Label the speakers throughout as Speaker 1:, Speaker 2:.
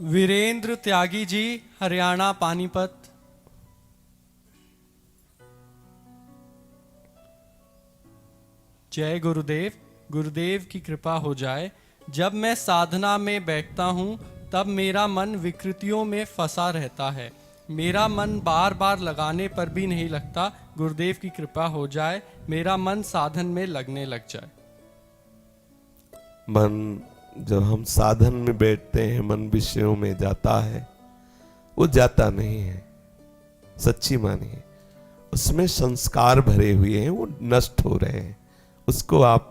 Speaker 1: वीरेंद्र त्यागी जी, हरियाणा पानीपत। जय गुरुदेव। गुरुदेव की कृपा हो जाए। जब मैं साधना में बैठता हूँ तब मेरा मन विकृतियों में फंसा रहता है। मेरा मन बार बार लगाने पर भी नहीं लगता। गुरुदेव की कृपा हो जाए, मेरा मन साधन में लगने लग जाए।
Speaker 2: मन जब हम साधन में बैठते हैं, मन विषयों में जाता है। वो जाता नहीं है, सच्ची मानिए। उसमें संस्कार भरे हुए हैं, वो नष्ट हो रहे हैं। उसको आप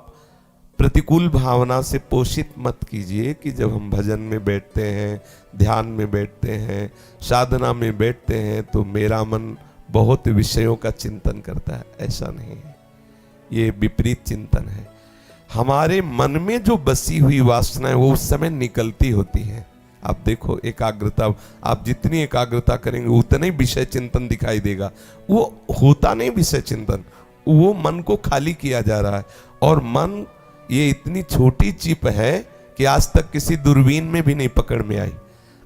Speaker 2: प्रतिकूल भावना से पोषित मत कीजिए कि जब हम भजन में बैठते हैं, ध्यान में बैठते हैं, साधना में बैठते हैं तो मेरा मन बहुत विषयों का चिंतन करता है। ऐसा नहीं है, ये विपरीत चिंतन है। हमारे मन में जो बसी हुई वासनाएं वो उस समय निकलती होती हैं। आप देखो, एकाग्रता, आप जितनी एकाग्रता करेंगे उतना ही विषय चिंतन दिखाई देगा। वो होता नहीं विषय चिंतन, वो मन को खाली किया जा रहा है। और मन ये इतनी छोटी चिप है कि आज तक किसी दूरबीन में भी नहीं पकड़ में आई।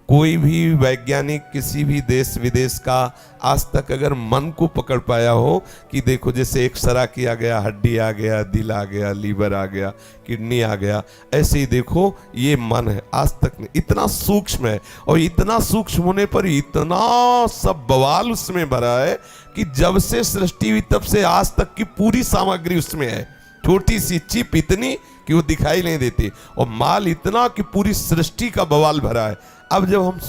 Speaker 2: कोई भी वैज्ञानिक किसी भी देश विदेश का आज तक अगर मन को पकड़ पाया हो कि देखो जैसे एक्सरा किया गया, हड्डी आ गया, दिल आ गया, लीवर आ गया, किडनी आ गया, ऐसे ही देखो ये मन है, आज तक नहीं। इतना सूक्ष्म है, और इतना सूक्ष्म होने पर इतना सब बवाल उसमें भरा है कि जब से सृष्टि हुई तब से आज तक की पूरी सामग्री उसमें है। छोटी सी चिप इतनी कि वो दिखाई नहीं देती, और माल इतना कि पूरी सृष्टि का बवाल भरा है। अब जब हम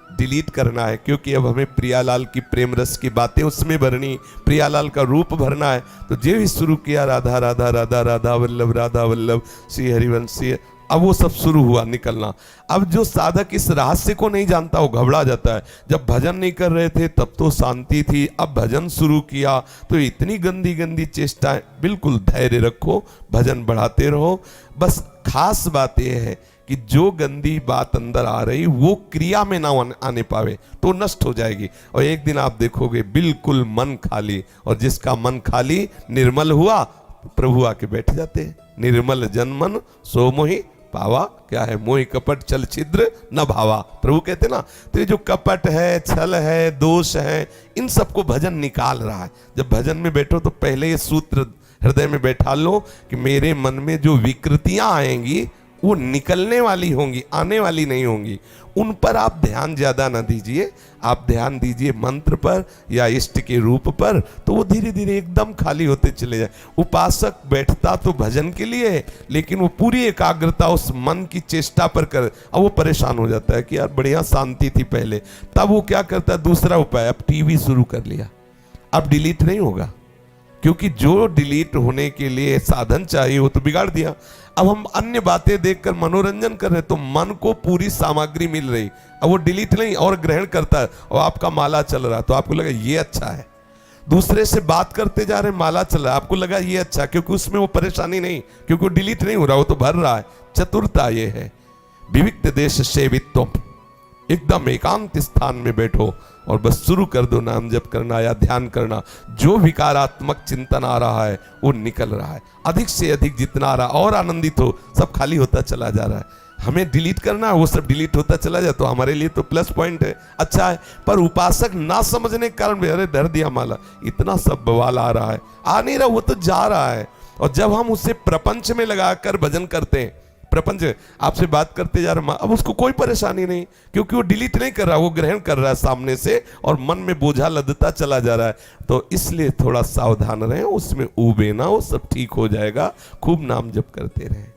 Speaker 2: डिलीट करना है, क्योंकि अब हमें प्रियालाल की प्रेम रस की बातें उसमें भरनी, प्रियालाल का रूप भरना है, तो जो भी शुरू किया राधा राधा राधा राधा वल्लभ राधा वल्लभ श्री हरिवंशी, अब वो सब शुरू हुआ निकलना। अब जो साधक इस रहस्य को नहीं जानता वो घबरा जाता है। जब भजन नहीं कर रहे थे तब तो शांति थी, अब भजन शुरू किया तो इतनी गंदी गंदी चेष्टाएं। बिल्कुल धैर्य रखो, भजन बढ़ाते रहो। बस खास बात यह है कि जो गंदी बात अंदर आ रही वो क्रिया में ना आने पावे तो नष्ट हो जाएगी। और एक दिन आप देखोगे बिल्कुल मन खाली, और जिसका मन खाली निर्मल हुआ प्रभु आके बैठ जाते हैं। निर्मल जन मन सो मोहि पावा, क्या है, मोहि कपट छल छिद्र न भावा, प्रभु कहते ना। तो ये जो कपट है, छल है, दोष है, इन सबको भजन निकाल रहा है। जब भजन में बैठो तो पहले ये सूत्र हृदय में बैठा लो कि मेरे मन में जो विकृतियां आएंगी वो निकलने वाली होंगी, आने वाली नहीं होंगी। उन पर आप ध्यान ज्यादा ना दीजिए, आप ध्यान दीजिए मंत्र पर या इष्ट के रूप पर, तो वो धीरे धीरे एकदम खाली होते चले जाए। उपासक बैठता तो भजन के लिए है, लेकिन वो पूरी एकाग्रता उस मन की चेष्टा पर कर, अब वो परेशान हो जाता है कि यार बढ़िया शांति थी पहले। तब वो क्या करता है, दूसरा उपाय, अब टीवी शुरू कर लिया। अब डिलीट नहीं होगा, क्योंकि जो डिलीट होने के लिए साधन चाहिए वो तो बिगाड़ दिया। अब हम अन्य बातें देखकर मनोरंजन कर रहे, तो मन को पूरी सामग्री मिल रही, अब वो डिलीट नहीं और ग्रहण करता है। और आपका माला चल रहा तो आपको लगा ये अच्छा है। दूसरे से बात करते जा रहे, माला चल रहा, आपको लगा ये अच्छा, क्योंकि उसमें वो परेशानी नहीं, क्योंकि वो डिलीट नहीं हो रहा, वो तो भर रहा है। चतुरता ये है, विविक्त देश सेवित्वम, एकदम एकांत स्थान में बैठो और बस शुरू कर दो नाम जप करना या ध्यान करना। जो विकारात्मक चिंतन आ रहा है वो निकल रहा है, अधिक से अधिक जितना आ रहा, और आनंदित हो, सब खाली होता चला जा रहा है। हमें डिलीट करना है, वो सब डिलीट होता चला जाए तो हमारे लिए तो प्लस पॉइंट है, अच्छा है। पर उपासक ना समझने के कारण अरे धर दिया माला, इतना सब बवाल आ रहा है, आ नहीं रहा, वो तो जा रहा है। और जब हम उसे प्रपंच में लगाकर भजन करते हैं, प्रपंच आपसे बात करते जा रहा, अब उसको कोई परेशानी नहीं, क्योंकि वो डिलीट नहीं कर रहा, वो ग्रहण कर रहा है सामने से, और मन में बोझा लदता चला जा रहा है। तो इसलिए थोड़ा सावधान रहें, उसमें ऊबे ना, वो सब ठीक हो जाएगा। खूब नाम जप करते रहें।